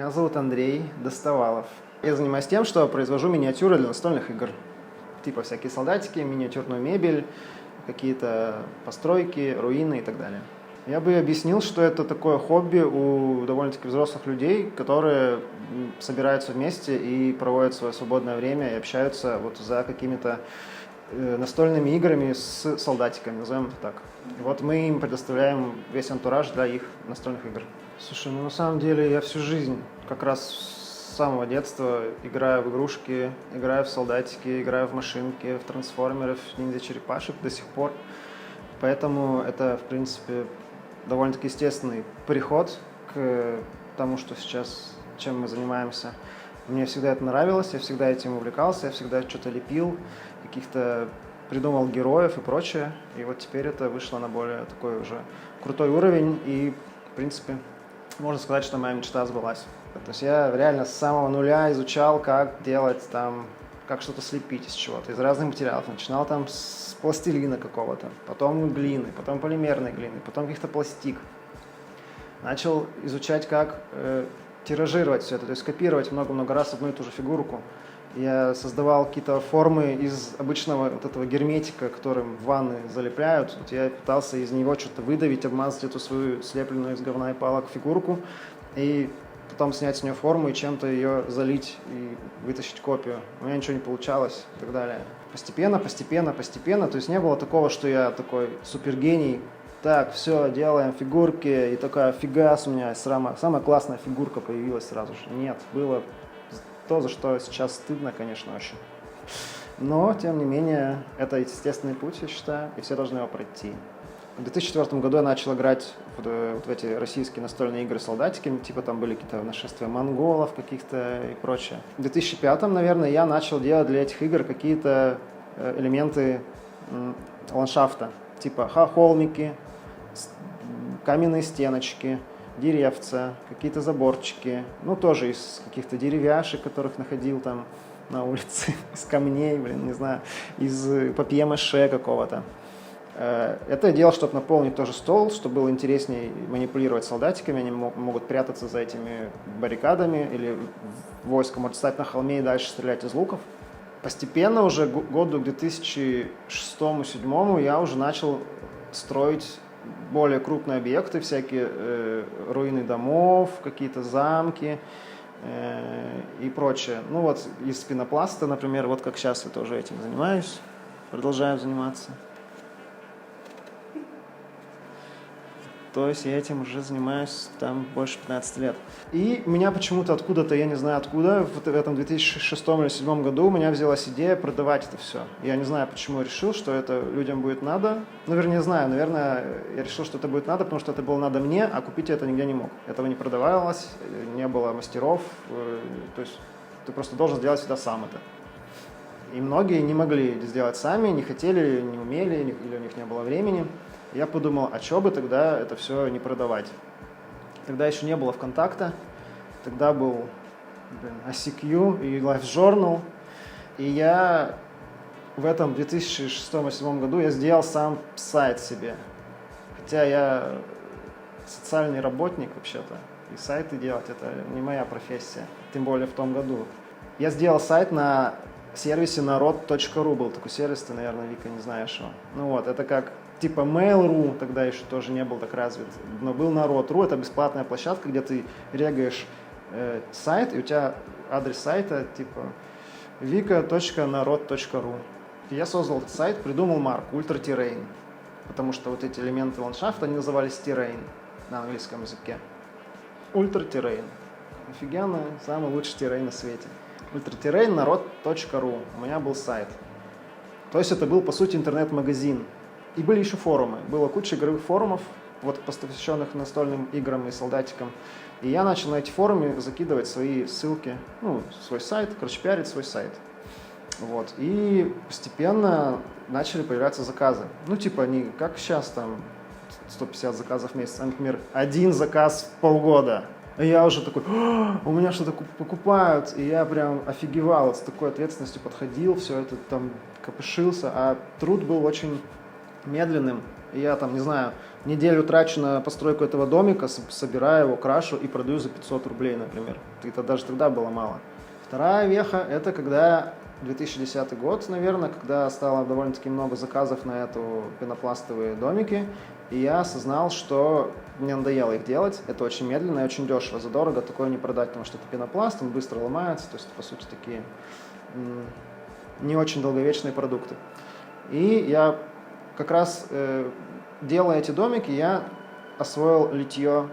Меня зовут Андрей Достовалов. Я занимаюсь тем, что произвожу миниатюры для настольных игр. Типа всякие солдатики, миниатюрную мебель, какие-то постройки, руины и так далее. Я бы объяснил, что это такое хобби у довольно-таки взрослых людей, которые собираются вместе и проводят свое свободное время и общаются вот за какими-то настольными играми с солдатиками, назовем это так. Вот мы им предоставляем весь антураж для их настольных игр. Слушай, ну на самом деле я всю жизнь, как раз с самого детства, играю в игрушки, играю в солдатики, играю в машинки, в трансформеров, в ниндзя-черепашек до сих пор. Поэтому это, в принципе, довольно-таки естественный приход к тому, что сейчас, чем мы занимаемся. Мне всегда это нравилось, я всегда этим увлекался, я всегда что-то лепил, каких-то придумал героев и прочее. И вот теперь это вышло на более такой уже крутой уровень, и, в принципе, можно сказать, что моя мечта сбылась. То есть я реально с самого нуля изучал, как делать там, как что-то слепить из чего-то, из разных материалов. Начинал там с пластилина какого-то, потом глины, потом полимерной глины, потом каких-то пластик. Начал изучать, как тиражировать все это, то есть копировать много-много раз одну и ту же фигурку. Я создавал какие-то формы из обычного вот этого герметика, которым в ванны залепляют. Вот я пытался из него что-то выдавить, обмазать эту свою слепленную из говна и палок фигурку, и потом снять с нее форму и чем-то ее залить и вытащить копию. У меня ничего не получалось и так далее. Постепенно, то есть не было такого, что я такой супергений. Так, все, делаем фигурки, и такая фигас у меня, самая классная фигурка появилась сразу же. Нет, было то, за что сейчас стыдно, конечно, очень. Но, тем не менее, это естественный путь, я считаю, и все должны его пройти. В 2004 году я начал играть в эти российские настольные игры с солдатиками, типа там были какие-то нашествия монголов каких-то и прочее. В 2005, наверное, я начал делать для этих игр какие-то элементы ландшафта, типа холмики, каменные стеночки, деревца, какие-то заборчики, ну, тоже из каких-то деревяшек, которых находил там на улице, из камней, не знаю, из папье-маше какого-то. Это я делал, чтобы наполнить тоже стол, чтобы было интереснее манипулировать солдатиками, они могут прятаться за этими баррикадами, или войско может стать на холме и дальше стрелять из луков. Постепенно уже году к 2006-2007 я уже начал строить более крупные объекты, всякие руины домов, какие-то замки и прочее. Ну вот из пенопласта, например, вот как сейчас я тоже этим занимаюсь, продолжаю заниматься. То есть я этим уже занимаюсь там больше 15 лет. И меня почему-то откуда-то, я не знаю откуда, в этом 2006 или 2007 году у меня взялась идея продавать это все. Я не знаю, почему я решил, что это людям будет надо. Наверное, не знаю, наверное, я решил, что это будет надо, потому что это было надо мне, а купить я это нигде не мог. Этого не продавалось, не было мастеров, то есть ты просто должен сделать всегда сам это. И многие не могли сделать сами, не хотели, не умели, или у них не было времени. Я подумал, а что бы тогда это все не продавать? Тогда еще не было ВКонтакта, тогда был ICQ и LiveJournal. И я в этом 2006-2007 году я сделал сам сайт себе. Хотя я социальный работник вообще-то, и сайты делать это не моя профессия, тем более в том году. Я сделал сайт на сервисе народ.ру, был такой сервис, ты, наверное, Вика, не знаешь его. Ну вот, это как типа Mail.ru, тогда еще тоже не был так развит, но был Народ.ру, это бесплатная площадка, где ты регаешь сайт, и у тебя адрес сайта типа vika.narod.ru. Я создал этот сайт, придумал марку Ultra Terrain, потому что вот эти элементы ландшафта, они назывались Terrain на английском языке. Ultra Terrain. Офигенно, самый лучший террейн на свете. Ultra Terrain, народ.ру. У меня был сайт. То есть это был, по сути, интернет-магазин. И были еще форумы. Было куча игровых форумов, вот посвященных настольным играм и солдатикам. И я начал на эти форумы закидывать свои ссылки, ну, свой сайт, короче, пиарить свой сайт. Вот. И постепенно начали появляться заказы. Ну, типа, не как сейчас, там, 150 заказов в месяц, а, например, один заказ в полгода. И я уже такой, у меня что-то покупают, и я прям офигевал, с такой ответственностью подходил, все это там копошился, а труд был очень медленным. и я там, не знаю, неделю трачу на постройку этого домика, собираю его, крашу и продаю за 500 рублей, например. Это даже тогда было мало. Вторая веха – это когда 2010 год, наверное, когда стало довольно-таки много заказов на эту пенопластовые домики, и я осознал, что мне надоело их делать. Это очень медленно и очень дешево, задорого такое не продать, потому что это пенопласт, он быстро ломается, то есть, по сути, такие не очень долговечные продукты. И я как раз, делая эти домики, я освоил литье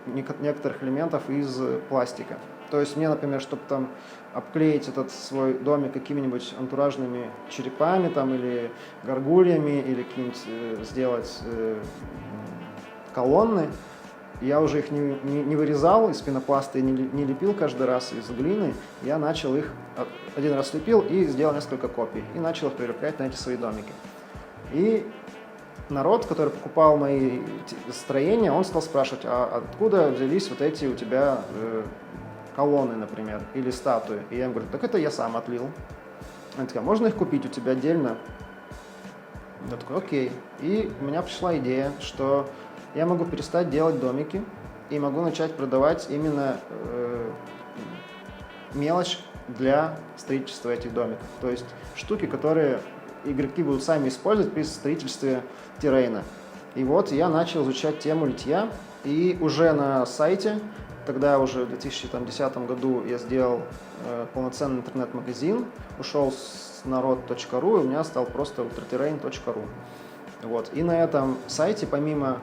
некоторых элементов из пластика. То есть мне, например, чтобы там обклеить этот свой домик какими-нибудь антуражными черепами там, или горгульями, или какие-нибудь сделать колонны, я уже их не вырезал из пенопласта и не лепил каждый раз из глины. Я начал их, один раз лепил и сделал несколько копий. И начал их прилеплять на эти свои домики. И народ, который покупал мои строения, он стал спрашивать, а откуда взялись вот эти у тебя колонны, например, или статуи. И я им говорю, так это я сам отлил. Они такие, можно их купить у тебя отдельно? Я такой, окей. И у меня пришла идея, что я могу перестать делать домики и могу начать продавать именно мелочь для строительства этих домиков. То есть штуки, которые игроки будут сами использовать при строительстве террейна. И вот я начал изучать тему литья, и уже на сайте, тогда уже в 2010 году я сделал полноценный интернет-магазин, ушел с народ.ру, и у меня стал просто ultraterrain.ru. Вот. И на этом сайте, помимо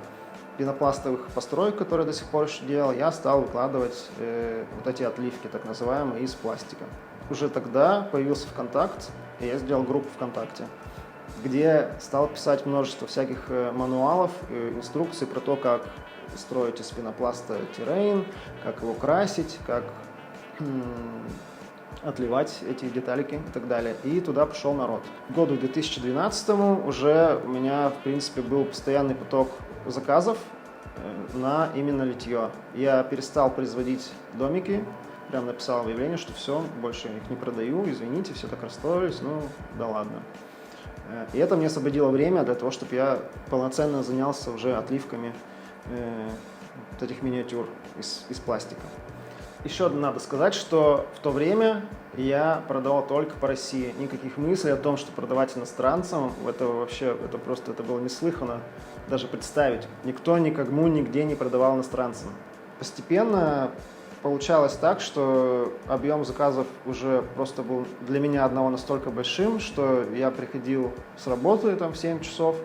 пенопластовых построек, которые я до сих пор еще делал, я стал выкладывать вот эти отливки, так называемые, из пластика. Уже тогда появился ВКонтакт, и я сделал группу ВКонтакте, где стал писать множество всяких мануалов, инструкций про то, как строить из пенопласта террейн, как его красить, как отливать эти деталики и так далее. И туда пошел народ. К году 2012 уже у меня, в принципе, был постоянный поток заказов на именно литье. Я перестал производить домики, прям написал объявление, что все, больше их не продаю, извините, все так расстроились, ну да ладно. И это мне освободило время для того, чтобы я полноценно занялся уже отливками вот этих миниатюр из пластика. Еще надо сказать, что в то время я продавал только по России. Никаких мыслей о том, что продавать иностранцам, это было неслыханно даже представить. Никто никому нигде не продавал иностранцам. Постепенно получалось так, что объем заказов уже просто был для меня одного настолько большим, что я приходил с работы там, в 7 часов,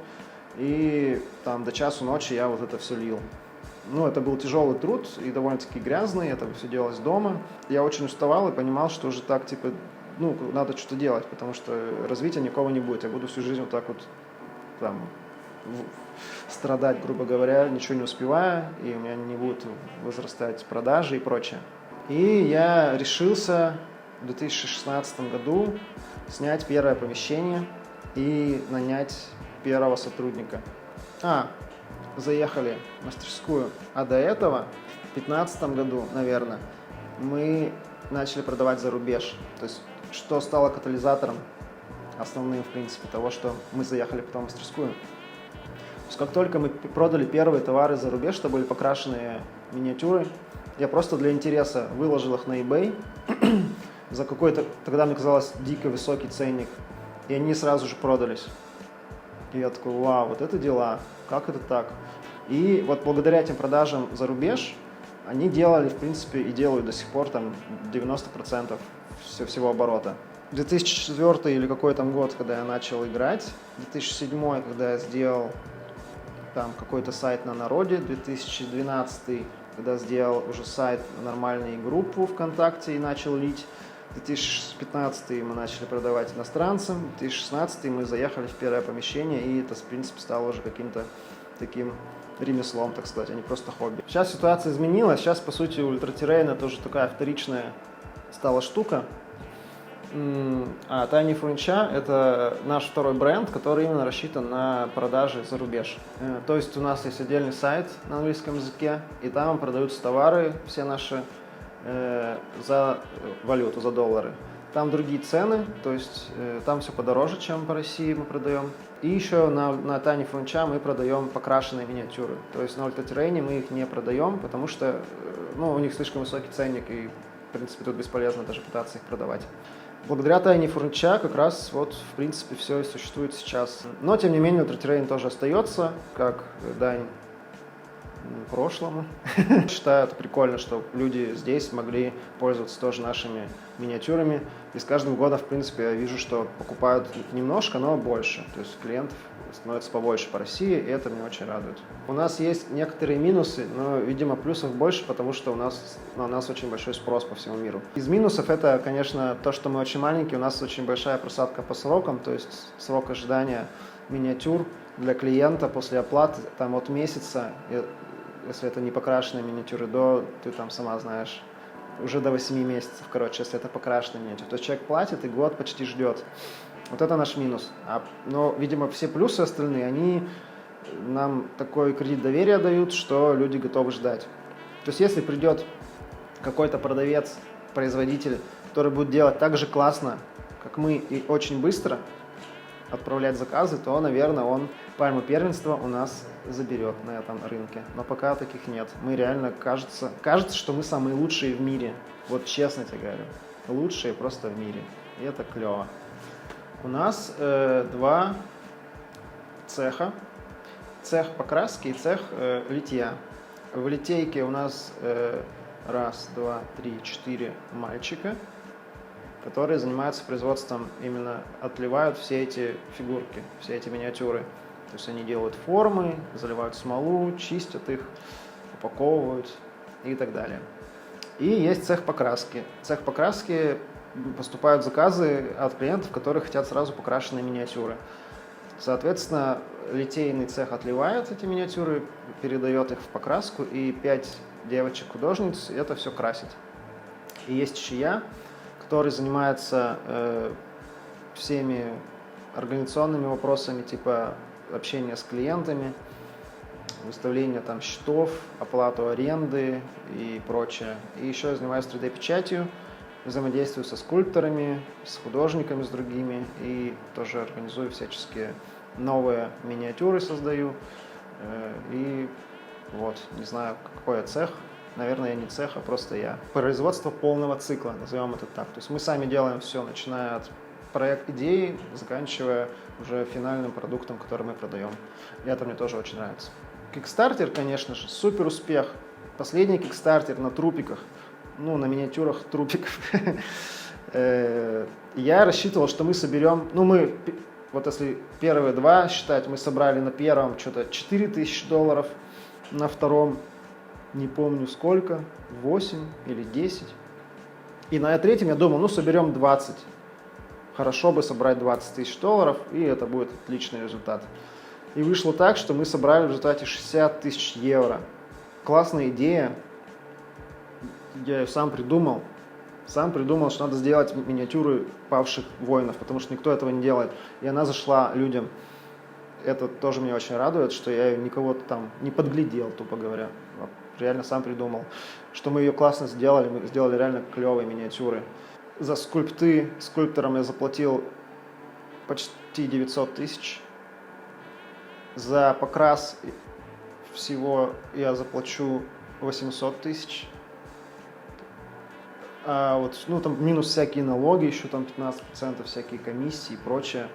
и там, до часу ночи я вот это все лил. Ну, это был тяжелый труд и довольно-таки грязный, это все делалось дома. Я очень уставал и понимал, что уже так, надо что-то делать, потому что развития никакого не будет. Я буду всю жизнь вот так вот там страдать, грубо говоря, ничего не успевая, и у меня не будут возрастать продажи и прочее. И я решился в 2016 году снять первое помещение и нанять первого сотрудника. Заехали в мастерскую. А до этого, в 2015 году, наверное, мы начали продавать за рубеж. То есть, что стало катализатором основным, в принципе, того, что мы заехали потом в мастерскую. То есть, как только мы продали первые товары за рубеж, что были покрашенные миниатюры, я просто для интереса выложил их на eBay за какой-то, тогда мне казалось, дико высокий ценник, и они сразу же продались. И я такой, вау, вот это дела, как это так? И вот благодаря этим продажам за рубеж они делали, в принципе, и делают до сих пор там 90% всего оборота. 2004 или какой там год, когда я начал играть, 2007, когда я сделал там какой-то сайт на народе, 2012, когда сделал уже сайт, нормальную группу ВКонтакте и начал лить, 2015 мы начали продавать иностранцам, 2016 мы заехали в первое помещение, и это, в принципе, стало уже каким-то таким ремеслом, так сказать, а не просто хобби. Сейчас ситуация изменилась, сейчас, по сути, ультратеррейн это уже такая вторичная стала штука. А Tiny Furniture – это наш второй бренд, который именно рассчитан на продажи за рубеж. То есть у нас есть отдельный сайт на английском языке, и там продаются товары все наши за валюту, за доллары. там другие цены, то есть там все подороже, чем по России мы продаем. И еще на Tiny Furniture мы продаем покрашенные миниатюры. То есть на Ultra Terrain мы их не продаем, потому что у них слишком высокий ценник, и в принципе тут бесполезно даже пытаться их продавать. Благодаря Tiny Furniture как раз вот в принципе все и существует сейчас. Но тем не менее Ultra Terrain тоже остается, как дань прошлому. Считаю это прикольно, что люди здесь могли пользоваться тоже нашими миниатюрами. И с каждым годом, в принципе, я вижу, что покупают их немножко, но больше. То есть клиентов становится побольше по России, и это меня очень радует. У нас есть некоторые минусы, но, видимо, плюсов больше, потому что на нас очень большой спрос по всему миру. Из минусов это, конечно, то, что мы очень маленькие, у нас очень большая просадка по срокам, то есть срок ожидания миниатюр для клиента после оплаты там от месяца, если это не покрашенные миниатюры, ты там сама знаешь, уже до 8 месяцев, короче, если это покрашенные миниатюры. То есть человек платит и год почти ждет. Вот это наш минус. Но, видимо, все плюсы остальные, они нам такой кредит доверия дают, что люди готовы ждать. То есть если придет какой-то продавец, производитель, который будет делать так же классно, как мы, и очень быстро отправлять заказы, то, наверное, он пальму первенства у нас заберет на этом рынке. Но пока таких нет. Мы реально, кажется, что мы самые лучшие в мире. Вот честно тебе говорю. Лучшие просто в мире. И это клево. У нас два цеха. Цех покраски и цех литья. В литейке у нас 1, 2, 3, 4 мальчика, которые занимаются производством, именно отливают все эти фигурки, все эти миниатюры. То есть они делают формы, заливают смолу, чистят их, упаковывают и так далее. И есть цех покраски. Цех покраски поступают заказы от клиентов, которые хотят сразу покрашенные миниатюры. Соответственно, литейный цех отливает эти миниатюры, передает их в покраску, и 5 девочек-художниц это все красит. И есть еще я, который занимается всеми организационными вопросами, типа общения с клиентами, выставление там счетов, оплату аренды и прочее. И еще я занимаюсь 3D-печатью, взаимодействую со скульпторами, с художниками, с другими, и тоже организую всяческие новые миниатюры, создаю. И вот, не знаю, какой я цех. Наверное, я не цех, а просто я. Производство полного цикла, назовем это так. То есть мы сами делаем все, начиная от проект идеи, заканчивая уже финальным продуктом, который мы продаем. И это мне тоже очень нравится. Kickstarter, конечно же, супер успех. Последний Kickstarter на трупиках, на миниатюрах трупиков. Я рассчитывал, что мы соберем, вот если первые два считать, мы собрали на первом что-то $4000, на втором не помню сколько, 8 или 10. И на третьем я думал, соберем 20. Хорошо бы собрать $20 000, и это будет отличный результат. И вышло так, что мы собрали в результате 60 000 евро. Классная идея. Я ее сам придумал. Что надо сделать миниатюры павших воинов, потому что никто этого не делает. И она зашла людям. Это тоже меня очень радует, что я никого там не подглядел, тупо говоря. Реально сам придумал, что мы ее классно сделали. Мы сделали реально клевые миниатюры. За скульпторам я заплатил почти 900 000. За покрас всего я заплачу 800 000. А вот, там минус всякие налоги, еще там 15%, всякие комиссии и прочее.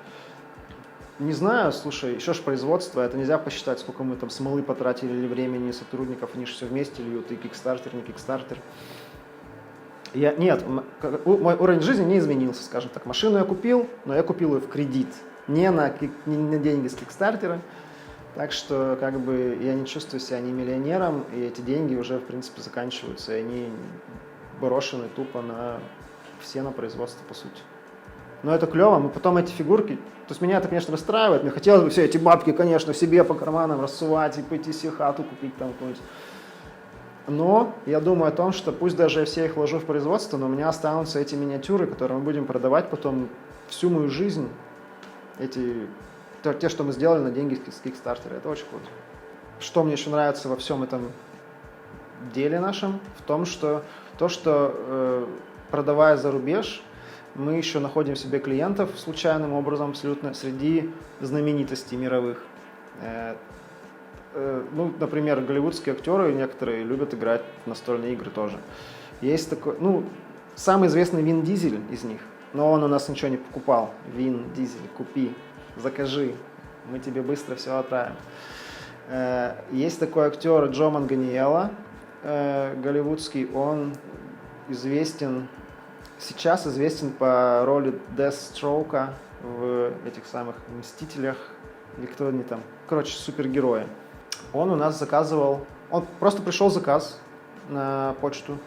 Не знаю, слушай, еще ж производство, это нельзя посчитать, сколько мы там смолы потратили или времени сотрудников, они же все вместе льют, и Kickstarter, не Kickstarter. Нет, мой уровень жизни не изменился, скажем так. Машину я купил, но я купил ее в кредит, не на деньги с Kickstarter. Так что, я не чувствую себя ни миллионером, и эти деньги уже, в принципе, заканчиваются, и они брошены тупо на производство, по сути. Но это клево, мы потом эти фигурки, то есть меня это, конечно, расстраивает, мне хотелось бы все эти бабки, конечно, себе по карманам рассувать и пойти себе хату купить там какую-нибудь. Но я думаю о том, что пусть даже я все их вложу в производство, но у меня останутся эти миниатюры, которые мы будем продавать потом всю мою жизнь, те, что мы сделали на деньги с Kickstarter, это очень круто. Что мне еще нравится во всем этом деле нашем, в том, что продавая за рубеж, Мы еще находим себе клиентов случайным образом абсолютно среди знаменитостей мировых. Ну, например, голливудские актеры некоторые любят играть в настольные игры тоже. Есть такой, ну, самый известный Вин Дизель из них, но он у нас ничего не покупал. Вин Дизель, купи, закажи, мы тебе быстро все отправим. Есть такой актер Джо Манганиелло, голливудский, он сейчас известен по роли Дестстроука в этих самых «Мстителях», или кто они там, короче, супергерои. Он у нас просто пришел заказ на почту,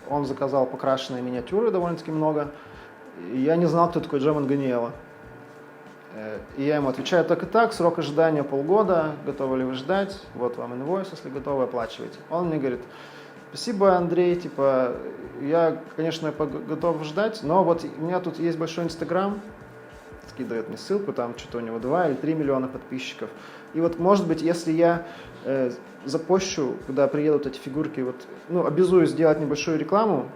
он заказал покрашенные миниатюры довольно-таки много, и я не знал, кто такой Джо Манганиелло. И я ему отвечаю так и так, срок ожидания полгода, готовы ли вы ждать, вот вам инвойс, если готовы, оплачивайте. Он мне говорит: спасибо, Андрей, типа, я, конечно, готов ждать, но вот у меня тут есть большой Инстаграм, скидывает мне ссылку, там что-то у него 2 или 3 миллиона подписчиков. И вот, может быть, если я запощу, когда приедут эти фигурки, вот, ну, обязуюсь сделать небольшую рекламу,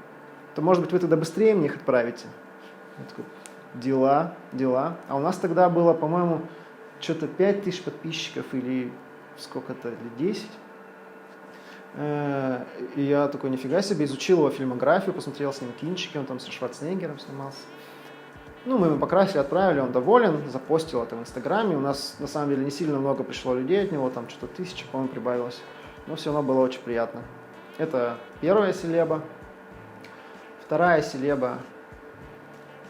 то, может быть, вы тогда быстрее мне их отправите. Я такой: дела. А у нас тогда было, по-моему, что-то 5000 подписчиков или сколько-то, или 10. И я такой: нифига себе, изучил его фильмографию, посмотрел с ним кинчики, он там со Шварценеггером снимался. Ну, мы ему покрасили, отправили, он доволен, запостил это в Инстаграме. У нас, на самом деле, не сильно много пришло людей от него, там что-то 1000, по-моему, прибавилось. Но все равно было очень приятно. Это первая селеба. Вторая селеба,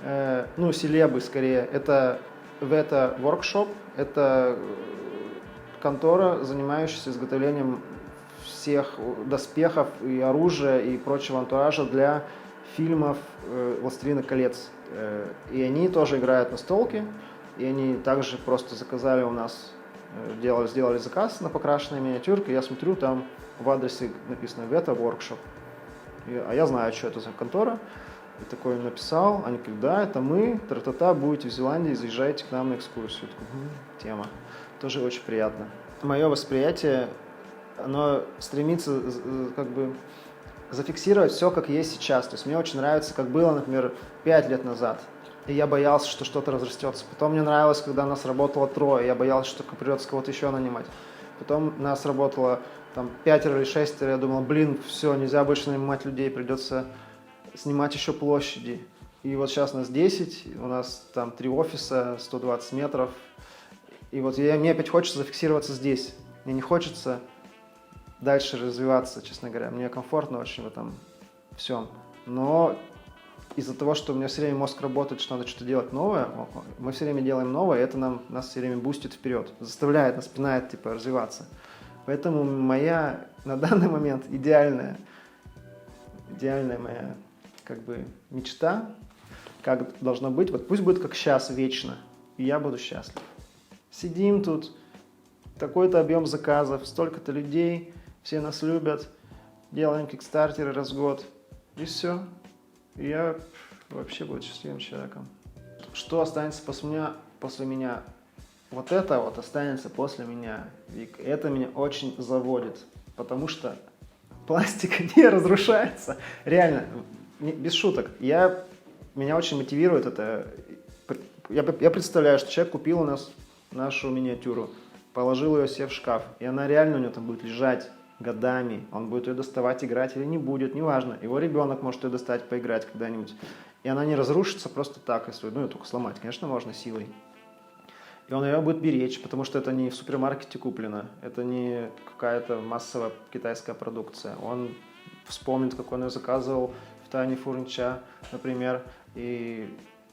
селебы скорее, это Veta Workshop. Это контора, занимающаяся изготовлением всех доспехов и оружия и прочего антуража для фильмов «Властелина колец». И они тоже играют настолки, и они также просто заказали у нас, сделали заказ на покрашенные миниатюрки. Я смотрю, там в адресе написано Veta Workshop. А я знаю, что это за контора. И такой написал, они говорят: да, это мы, тра-та-та, будете в Зеландии, заезжайте к нам на экскурсию. Я такой: тема. Тоже очень приятно. Мое восприятие, оно стремится как бы зафиксировать все, как есть сейчас. То есть мне очень нравится, как было, например, 5 лет назад. И я боялся, что что-то разрастется. Потом мне нравилось, когда нас работало 3. Я боялся, что придется кого-то еще нанимать. Потом нас работало там 5 или 6. Я думал: все, нельзя больше нанимать людей, придется снимать еще площади. И вот сейчас нас 10, у нас там 3 офиса, 120 метров. И вот мне опять хочется зафиксироваться здесь. Мне не хочется дальше развиваться, честно говоря. Мне комфортно очень в этом всем. Но из-за того, что у меня все время мозг работает, что надо что-то делать новое, мы все время делаем новое, и это нас все время бустит вперед, заставляет, нас пинает, типа, развиваться. Поэтому моя на данный момент идеальная моя как бы мечта, как должно быть, вот пусть будет как сейчас, вечно, и я буду счастлив. Сидим тут, такой-то объем заказов, столько-то людей, все нас любят, делаем кикстартеры раз в год, и все. И я вообще буду счастливым человеком. Что останется после меня? Вот это вот останется после меня, Вик. Это меня очень заводит, потому что пластик не разрушается. Реально, без шуток. Меня очень мотивирует это. Я представляю, что человек купил у нас нашу миниатюру, положил ее себе в шкаф, и она реально у него там будет лежать годами. Он будет ее доставать, играть или не будет, неважно. Его ребенок может ее достать, поиграть когда-нибудь. И она не разрушится просто так, если ее только сломать. Конечно, можно силой. И он ее будет беречь, потому что это не в супермаркете куплено, это не какая-то массовая китайская продукция. Он вспомнит, как он ее заказывал в Tiny Furniture, например, и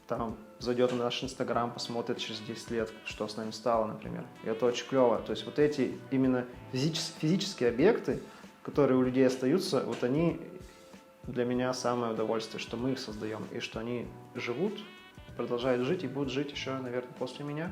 там зайдет на наш Инстаграм, посмотрит через 10 лет, что с нами стало, например. И это очень клево. То есть вот эти именно физические объекты, которые у людей остаются, вот они для меня самое удовольствие, что мы их создаем, и что они живут, продолжают жить и будут жить еще, наверное, после меня.